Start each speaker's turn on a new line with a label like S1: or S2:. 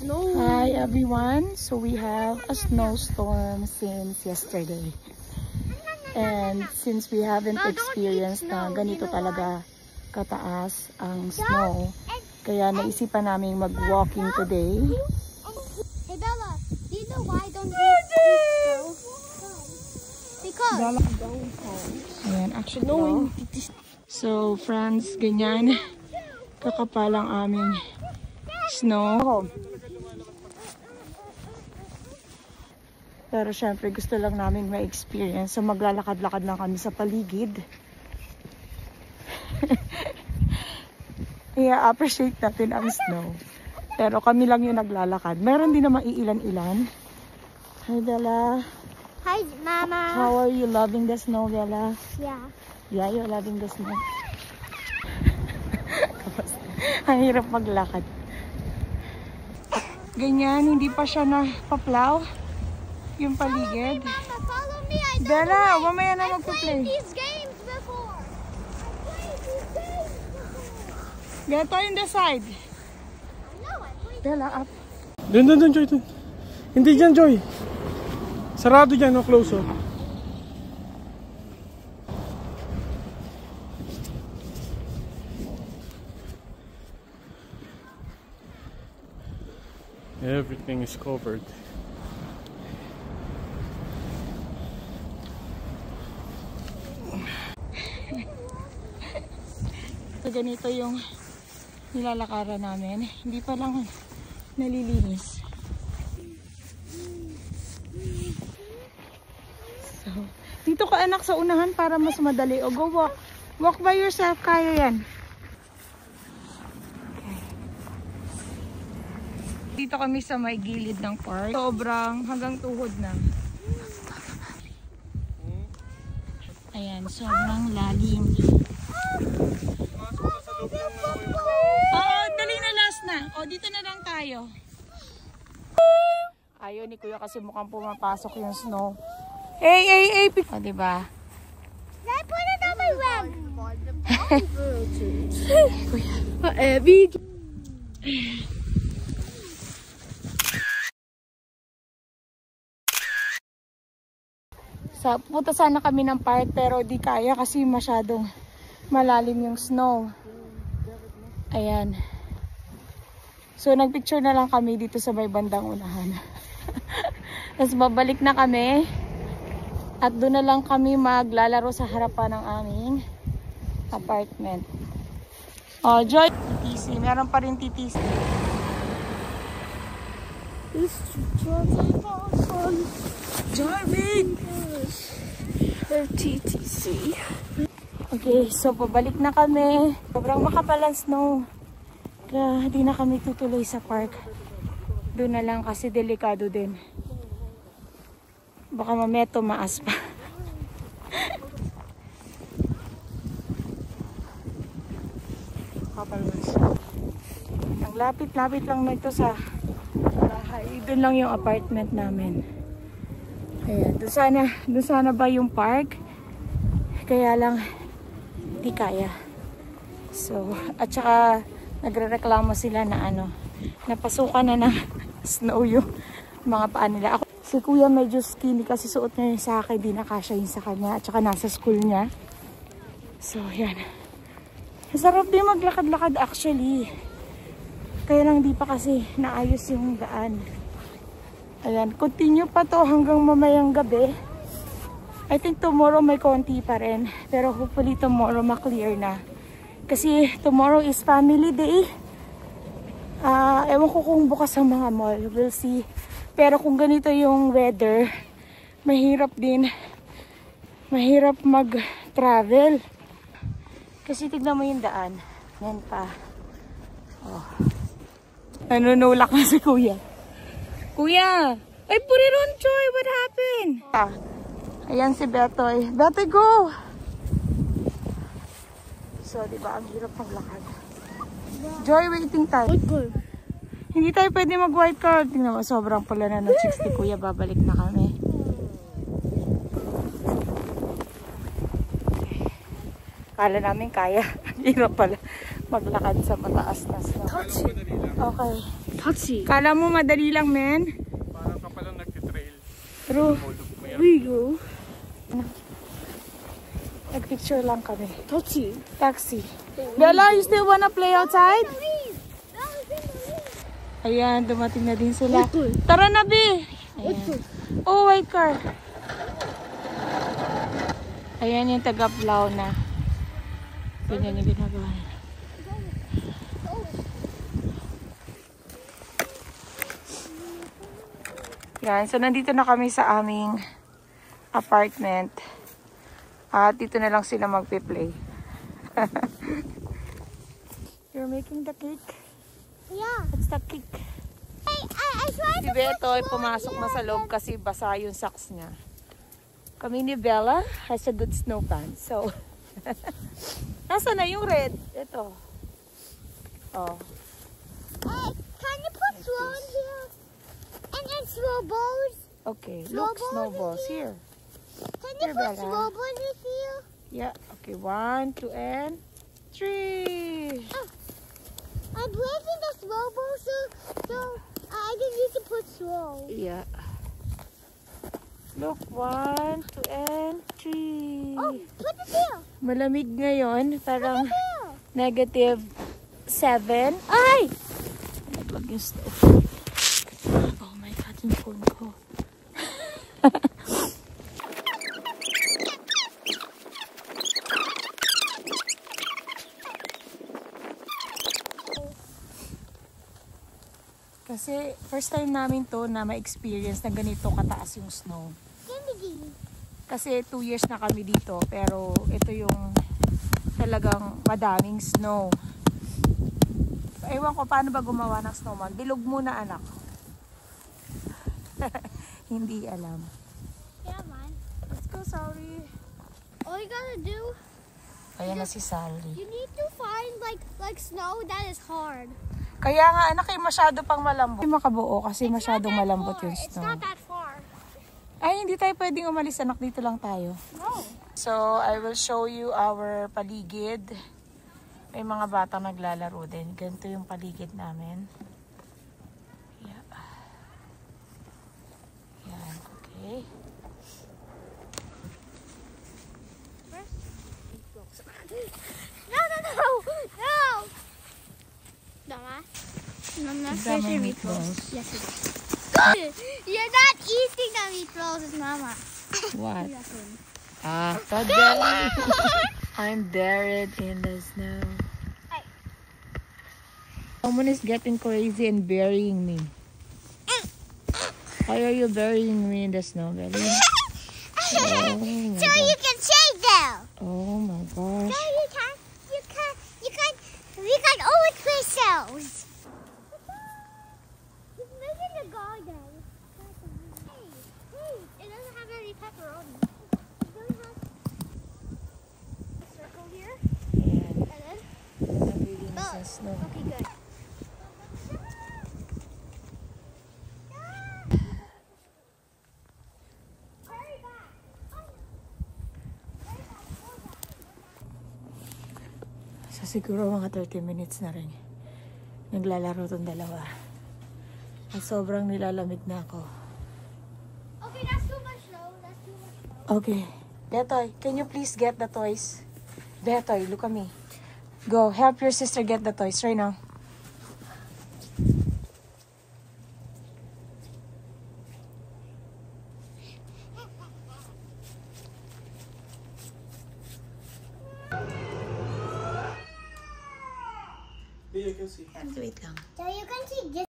S1: snow.
S2: Hi everyone. So we have a snowstorm since yesterday. And since we haven't experienced na ganito talaga kataas ang snow, kaya naisipan namin mag-walking today.
S1: Hey Bella, do you know why don't we snow? Because
S2: Ayan, actually, so friends, ganyan kakapal ang aming snow. Pero syempre gusto lang namin ma-experience, so maglalakad-lakad lang kami sa paligid. I-appreciate natin ang snow. Pero kami lang yung naglalakad. Meron din naman iilan-ilan. Hi Bella.
S1: Hi Mama.
S2: How are you loving the snow, Bella?
S1: Yeah.
S2: Yeah, you're loving the snow. Ang hirap maglakad. Ganyan, hindi pa siya na-paplaw yung paligid.
S1: Mama, follow me. I don't
S2: Bella,
S1: know.
S2: mamaya na
S1: I
S2: magpa-play.
S1: played these games before. I played these games before.
S2: Beto in the side.
S1: I know, I played.
S2: Bella, up.
S3: Doon, Joy. Dun. Hindi dyan, Joy. Sarado dyan, no? Close, oh. Everything is covered.
S2: So, ganito yung nilalakaran namin. Hindi pa lang nalilinis. So, dito ka anak sa unahan para mas madali. O go walk. Walk by yourself. Kaya yan. Okay. Dito kami sa may gilid ng park. Sobrang hanggang tuhod na. Ayan, sobrang lalim. Oo, dali na last na. O, dito na lang tayo. Ayaw ni Kuya kasi mukhang pumapasok yung snow. Hey! O, diba?
S1: I put it on my rug.
S2: Kuya. Punta sana kami ng park pero di kaya kasi masyadong malalim yung snow. Ayan. So nagpicture na lang kami dito sa may bandang unahan. Tapos babalik na kami. At doon na lang kami maglalaro sa harapan ng aming apartment. Oh, Joy! TTC. Meron pa rin TTC. Jarvin! TTC. Okay, so pabalik na kami. Sobrang makapal ang snow. Kaya di na kami tutuloy sa park. Doon na lang kasi delikado din. Baka mamaya tumaas pa. Ang lapit-lapit lang na ito sa bahay. Doon lang yung apartment namin. Ayan, doon sana ba yung park? Kaya lang di kaya. So, at saka nagrereklamo sila na napasukan na ng snow yung mga paa nila. Ako, si Kuya medyo skinny kasi suot niya yung sa akin, di nakasya yun sa kanya. At saka nasa school niya. So, yan. Masarap din maglakad-lakad actually. Kaya lang di pa kasi naayos yung daan. Ayan, continue pa to hanggang mamayang gabi. I think tomorrow may konti pa rin. Pero hopefully tomorrow ma-clear na. Kasi tomorrow is family day. Ewan ko kung bukas ang mga mall. We'll see. Pero kung ganito yung weather, mahirap din. Mahirap mag-travel. Kasi tignan mo yung daan. Yan pa. Oh. Nanunulak na si Kuya. Kuya! Ay, put it on, Joy! What happened? Ayan si Betoy. Betoy, go! So, diba, ang hirap maglakad. Joy, waiting time. Hindi tayo pwede mag-white card. Tingnan mo, sobrang pula na ng chicks ni Kuya. Babalik na kami. Kala namin kaya. Hirap pala. maglakad sa mataas na snow.
S3: Touchy.
S2: Okay.
S1: Touchy.
S2: Kala mo madali lang, men?
S3: Parang ka palang nagtitrail.
S2: True.
S3: Maya.
S1: We go.
S2: Nagpicture lang kami.
S1: Touchy.
S2: Taxi. Bella, you still wanna play outside? Ayan, dumating na din sila. Tara na, Bi! Ayan. Oh, white car. Ayan yung taga-Plau na. Ganyan yung ginagawa nila. Yan, so nandito na kami sa aming apartment. At dito na lang sila magpe-play. You're making the cake?
S1: Yeah.
S2: What's the cake?
S1: I tried
S2: Si Beto ay pumasok na sa loob kasi basa yung socks niya. Kami ni Bella has a good snow pants. So, nasa na yung red? Ito. Oh.
S1: Can you put snow in here? And then snowballs?
S2: Okay. Look, snowballs here.
S1: Can
S2: Here,
S1: you put
S2: Bella.
S1: snowballs in here?
S2: Yeah. Okay. 1, 2, and 3.
S1: I'm breaking the snowball so I can use to put snow.
S2: Yeah. Look, 1, 2, and 3.
S1: Oh, put it there.
S2: Malamig ngayon. Parang
S1: There.
S2: -7. Ay! Naglag yung stove. Oh my God, yung phone ko. Kasi first time namin to na ma-experience na ganito kataas yung snow. Kasi 2 years na kami dito, pero ito yung talagang madaming snow. Ewan ko paano ba gumawa ng snowman. Bilog muna, anak. Hindi alam.
S1: Yeah, man.
S2: Let's go, Sally.
S1: All you gotta do,
S2: Ayan na si Sally.
S1: you need to find like snow that is hard.
S2: Kaya nga, anak, masyado pang malambot. Hindi makabuo kasi masyadong malambot yung
S1: It's
S2: snow.
S1: not that far.
S2: Ay, hindi tayo pwedeng umalis, anak. Dito lang tayo.
S1: No.
S2: So, I will show you our paligid. May mga batang naglalaro din. Ganito yung paligid namin. Yeah. Yan, okay.
S1: No. Mama. Mama,
S2: Examine
S1: here's your
S2: meatballs.
S1: meatballs. Yes, it is. You're not eating the meatballs, it's Mama.
S2: What?
S1: Yes, it is.
S2: Ah, today I'm buried in the snow.
S1: Hey.
S2: Someone is getting crazy and burying me. Why are you burying me in the snow, Belly? Oh my
S1: So
S2: God.
S1: you can save them.
S2: Oh my gosh.
S1: So we can always ourselves. Just making a garden. Hey, it doesn't have any pepperoni. It doesn't have a circle here,
S2: Ayan.
S1: and then
S2: Nabili na sa snow.
S1: okay, good.
S2: So siguro mga 30 minutes na rin. Naglalaro tong dalawa. At sobrang nilalamig na ako.
S1: Okay, that's too much snow. That's too much snow.
S2: Okay. Betoy, can you please get the toys? Betoy, look at me. Go, help your sister get the toys right now.
S3: Yeah, you can see.
S2: Wait lang.
S1: So you can see this.